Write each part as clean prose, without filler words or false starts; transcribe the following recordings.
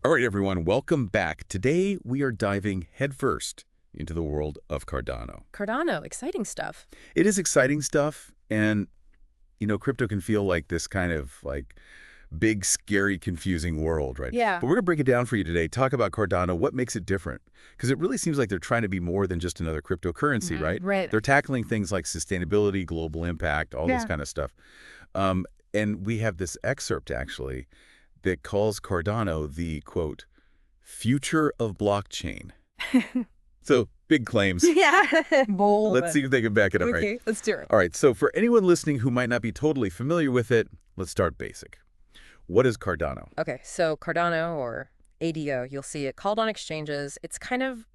All right, everyone, welcome back. Today, we are diving headfirst into the world of Cardano. Cardano, exciting stuff. It is exciting stuff, and, crypto can feel like this kind of big, scary, confusing world, right? Yeah. But we're going to break it down for you today, talk about Cardano, what makes it different. Because it really seems like they're trying to be more than just another cryptocurrency, right? Right. They're tackling things like sustainability, global impact, all this kind of stuff. And we have this excerpt, actually, that calls Cardano the, quote, future of blockchain. So, big claims. Yeah. Bold. Let's see if they can back it up, right? Okay, let's do it. All right, so for anyone listening who might not be totally familiar with it, let's start basic. What is Cardano? Okay, so Cardano or ADO, you'll see it called on exchanges. It's kind of,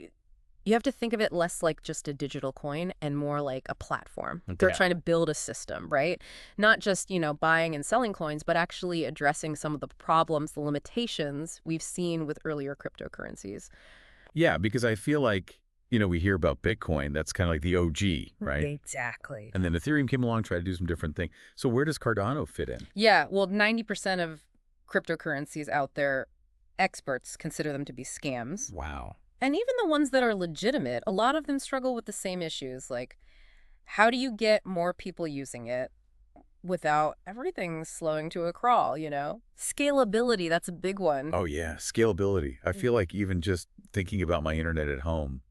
you have to think of it less like just a digital coin and more like a platform. Okay. They're trying to build a system, right? Not just, buying and selling coins, but actually addressing some of the problems, the limitations we've seen with earlier cryptocurrencies. Yeah, because I feel like, we hear about Bitcoin. That's kind of like the OG, right? Exactly. And then Ethereum came along, tried to do some different thing. So where does Cardano fit in? Yeah, well, 90% of cryptocurrencies out there, experts consider them to be scams. Wow. And even the ones that are legitimate, a lot of them struggle with the same issues. Like, how do you get more people using it without everything slowing to a crawl, Scalability, that's a big one. Oh, yeah, scalability. I feel like even just thinking about my internet at home,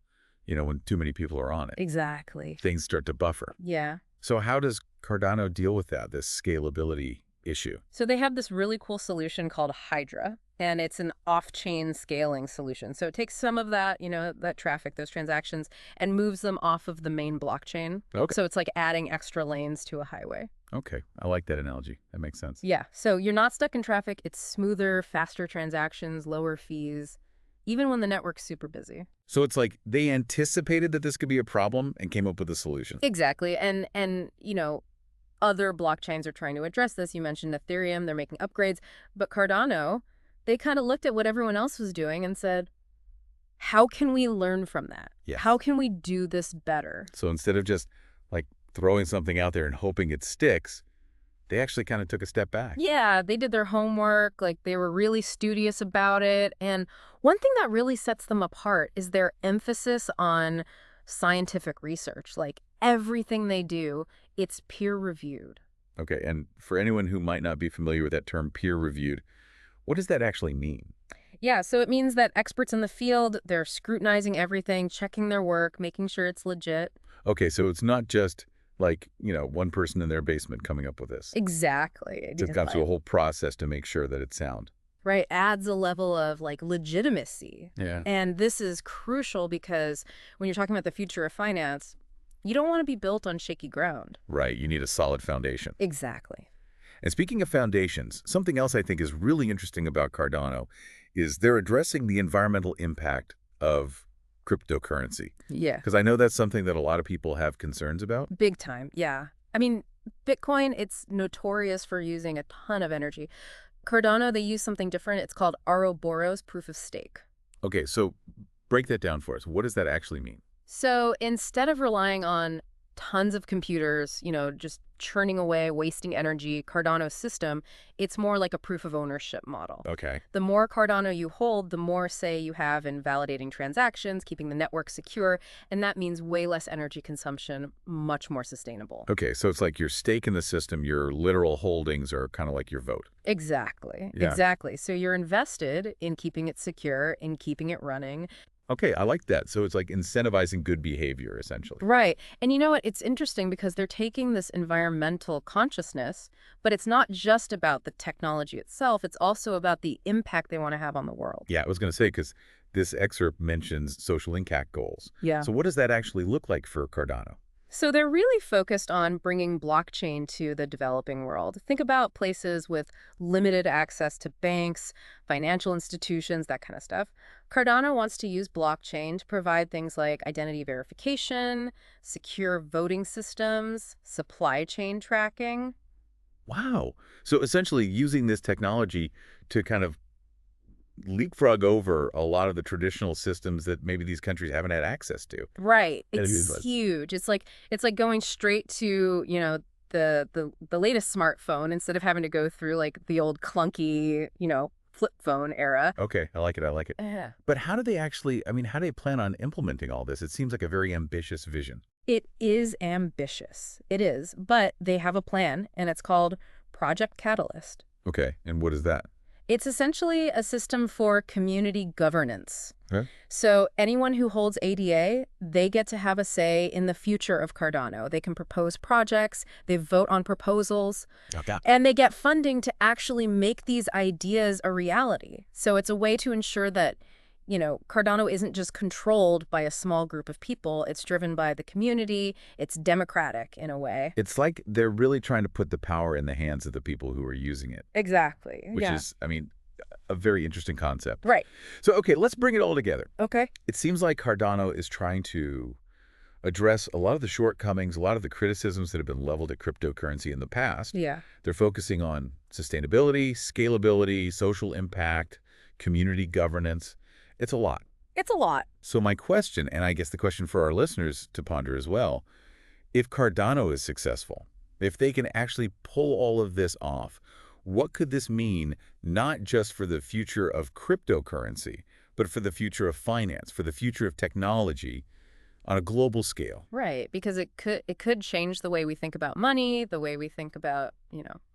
when too many people are on it, Exactly. things start to buffer. Yeah. So how does Cardano deal with that, this scalability issue? So they have this really cool solution called Hydra, and it's an off-chain scaling solution. So it takes some of that, that traffic, those transactions, and moves them off of the main blockchain. Okay. So it's like adding extra lanes to a highway. Okay. I like that analogy. That makes sense. Yeah. So you're not stuck in traffic. It's smoother, faster transactions, lower fees, even when the network's super busy. So it's like they anticipated that this could be a problem and came up with a solution. Exactly. And other blockchains are trying to address this. You mentioned Ethereum, they're making upgrades. But Cardano, they kind of looked at what everyone else was doing and said, how can we learn from that? Yes. How can we do this better? So instead of just throwing something out there and hoping it sticks, they actually kind of took a step back. Yeah, they did their homework. They were really studious about it. And one thing that really sets them apart is their emphasis on scientific research. Everything they do, it's peer-reviewed. Okay, and for anyone who might not be familiar with that term peer-reviewed, what does that actually mean? Yeah, so it means that experts in the field, they're scrutinizing everything, checking their work, making sure it's legit. Okay, so it's not just one person in their basement coming up with this. Exactly. It's gone through a whole process to make sure that it's sound. Right, adds a level of legitimacy. Yeah. And this is crucial because when you're talking about the future of finance, you don't want to be built on shaky ground. Right, you need a solid foundation. Exactly. And speaking of foundations, something else I think is really interesting about Cardano is they're addressing the environmental impact of cryptocurrency. Yeah. Because I know that's something that a lot of people have concerns about. Big time, yeah. I mean, Bitcoin, it's notorious for using a ton of energy. Cardano, they use something different. It's called Ouroboros proof of stake. Okay, so break that down for us. What does that actually mean? So instead of relying on tons of computers, just churning away, wasting energy, Cardano's system, it's more like a proof of ownership model. Okay. The more Cardano you hold, the more say you have in validating transactions, keeping the network secure, and that means way less energy consumption, much more sustainable. Okay, so it's like your stake in the system, your literal holdings are kind of like your vote. Exactly. Yeah. Exactly. So you're invested in keeping it secure, in keeping it running. Okay, I like that. So it's like incentivizing good behavior, essentially. Right. And you know what? It's interesting because they're taking this environmental consciousness, but it's not just about the technology itself. It's also about the impact they want to have on the world. Yeah, I was going to say, because this excerpt mentions social impact goals. Yeah. So what does that actually look like for Cardano? So they're really focused on bringing blockchain to the developing world. Think about places with limited access to banks, financial institutions, that kind of stuff. Cardano wants to use blockchain to provide things like identity verification, secure voting systems, supply chain tracking. Wow. So essentially using this technology to kind of leapfrog over a lot of the traditional systems that maybe these countries haven't had access to. Right. And It's huge. It's like going straight to, the latest smartphone instead of having to go through the old clunky, flip phone era. Okay, I like it, I like it. Yeah. But how do they actually, I mean, how do they plan on implementing all this? It seems like a very ambitious vision. It is ambitious. It is. But they have a plan, and it's called Project Catalyst. Okay, and what is that? It's essentially a system for community governance. Okay. So anyone who holds ADA, they get to have a say in the future of Cardano. They can propose projects, they vote on proposals, Okay. and they get funding to actually make these ideas a reality. So it's a way to ensure that, Cardano isn't just controlled by a small group of people. It's driven by the community. It's democratic in a way. It's like they're really trying to put the power in the hands of the people who are using it, Exactly. which Yeah. is, I mean, a very interesting concept. Right. So, okay, let's bring it all together. Okay. It seems like Cardano is trying to address a lot of the shortcomings, a lot of the criticisms that have been leveled at cryptocurrency in the past. Yeah. They're focusing on sustainability, scalability, social impact, community governance. It's a lot. It's a lot. So my question, and I guess the question for our listeners to ponder as well, if Cardano is successful, if they can actually pull all of this off, what could this mean not just for the future of cryptocurrency, but for the future of finance, for the future of technology on a global scale? Right, because it could change the way we think about money, the way we think about,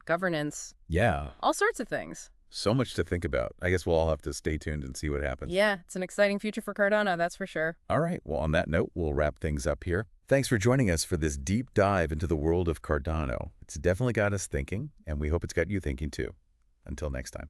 governance, Yeah. all sorts of things. So much to think about. I guess we'll all have to stay tuned and see what happens. Yeah, it's an exciting future for Cardano, that's for sure. All right. Well, on that note, we'll wrap things up here. Thanks for joining us for this deep dive into the world of Cardano. It's definitely got us thinking, and we hope it's got you thinking too. Until next time.